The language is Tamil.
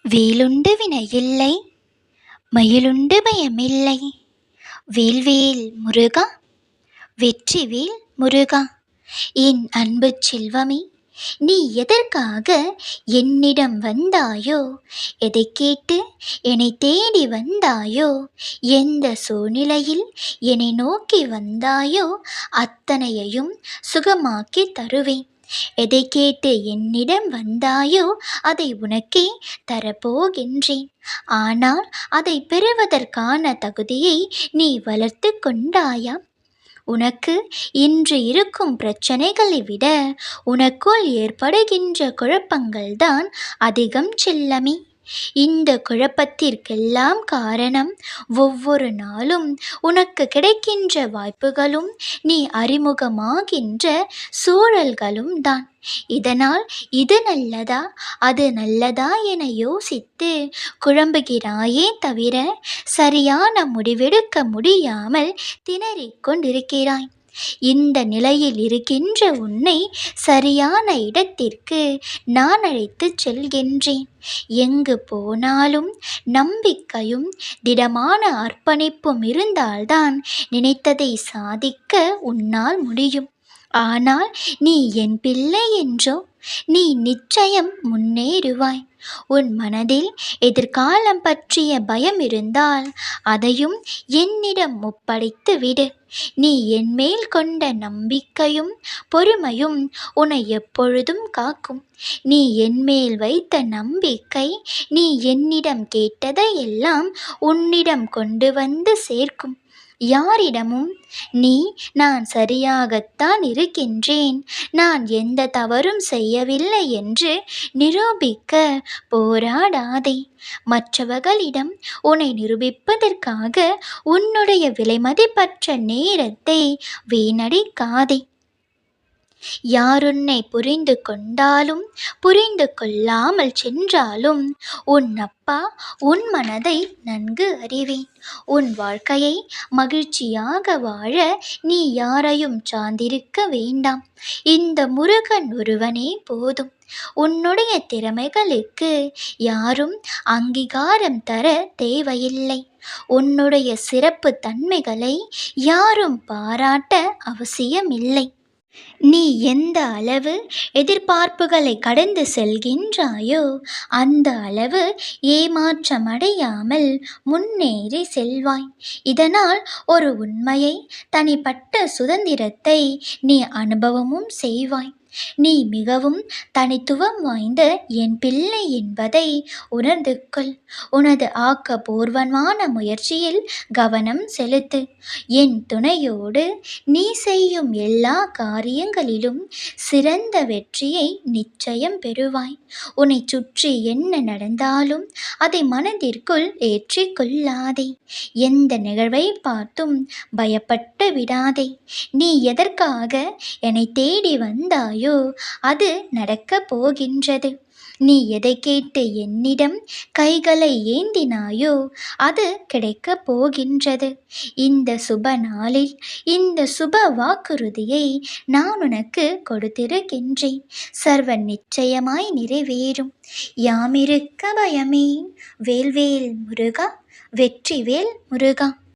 வேலுண்டு வினையில்லை, மயிலுண்டு பயமில்லை. வேல்வேல் முருகா, வெற்றிவேல் முருகா. என் அன்பு செல்வமே, நீ எதற்காக என்னிடம் வந்தாயோ? எதை கேட்டு என்னை தேடி வந்தாயோ? எந்த சூழ்நிலையில் என்னை நோக்கி வந்தாயோ? அத்தனையையும் சுகமாக்கி தருவேன். எதை கேட்டு என்னிடம் வந்தாயோ அதை உனக்கே தரப்போகின்றேன். ஆனால் அதை பெறுவதற்கான தகுதியை நீ வளர்த்து கொண்டாயா? உனக்கு இன்று இருக்கும் பிரச்சனைகளை விட உனக்குள் ஏற்படுகின்ற குழப்பங்கள்தான் அதிகம் செல்லமே. இந்த குழப்பத்திற்கெல்லாம் காரணம் ஒவ்வொரு நாளும் உனக்கு கிடைக்கின்ற வாய்ப்புகளும் நீ அறிமுகமாகின்ற சூழல்களும் தான். இதனால் இது நல்லதா அது நல்லதா என யோசித்து குழம்புகிறாயே தவிர சரியான முடிவெடுக்க முடியாமல் திணறிக் கொண்டிருக்கிறாய். இந்த நிலையில் இருக்கின்ற உன்னை சரியான இடத்திற்கு நான் அழைத்துச் செல்கின்றேன். எங்கு போனாலும் நம்பிக்கையும் திடமான அர்ப்பணிப்பும் இருந்தால்தான் நினைத்ததை சாதிக்க உன்னால் முடியும். ஆனால் நீ என் பிள்ளை என்றோ நீ நிச்சயம் முன்னேறுவாய். உன் மனதில் எதிர்காலம் பற்றிய பயம் இருந்தால் அதையும் என்னிடம் ஒப்படைத்து விடு. நீ என்மேல் கொண்ட நம்பிக்கையும் பொறுமையும் உன்னை எப்பொழுதும் காக்கும். நீ என்மேல் வைத்த நம்பிக்கை நீ என்னிடம் கேட்டதை எல்லாம் உன்னிடம் கொண்டு வந்து சேர்க்கும். யாரிடமும் நீ நான் சரியாகத்தான் இருக்கின்றேன், நான் எந்த தவறும் செய்யவில்லை என்று நிரூபிக்க போராடாதே. மற்றவர்களிடம் உன்னை நிரூபிப்பதற்காக உன்னுடைய விலைமதிப்பற்ற நேரத்தை வீணடிக்காதே. யார் உன்னை புரிந்து கொண்டாலும் புரிந்து கொள்ளாமல் சென்றாலும் உன் அப்பா உன் மனதை நன்கு அறிவேன். உன் வாழ்க்கையை மகிழ்ச்சியாக வாழ நீ யாரையும் சார்ந்திருக்க வேண்டாம். இந்த முருகன் ஒருவனே போதும். உன்னுடைய திறமைகளுக்கு யாரும் அங்கீகாரம் தர தேவையில்லை. உன்னுடைய சிறப்பு தன்மைகளை யாரும் பாராட்ட அவசியமில்லை. நீ எந்த அளவு எதிர்பார்ப்புகளை கடந்து செல்கின்றாயோ அந்த அளவு ஏமாற்றமடையாமல் முன்னேறி செல்வாய். இதனால் ஒரு உண்மையை, தனிப்பட்ட சுதந்திரத்தை நீ அனுபவமும் செய்வாய். நீ மிகவும் தனித்துவம் வாய்ந்த என் பிள்ளை என்பதை உணர்ந்து கொள். உனது ஆக்கப்பூர்வமான முயற்சியில் கவனம் செலுத்து. என் துணையோடு நீ செய்யும் எல்லா காரியங்களிலும் சிறந்த வெற்றியை நிச்சயம் பெறுவாய். உன்னை சுற்றி என்ன நடந்தாலும் அதை மனதிற்குள் ஏற்றிக்கொள்ளாதே. எந்த நிகழ்வை பார்த்தும் பயப்பட்டு விடாதே. நீ எதற்காக என்னை தேடி வந்தாயோ அது நடக்கப் போகின்றது. நீ எதை கேட்டு என்னிடம் கைகளை ஏந்தினாயோ அது கிடைக்கப் போகின்றது. இந்த சுப நாளில் இந்த சுப வாக்குறுதியை நான் உனக்கு கொடுத்திருக்கின்றேன். சர்வ நிச்சயமாய் நிறைவேறும். யாமிருக்க பயமேன். வேல்வேல் முருகா, வெற்றிவேல் முருகா.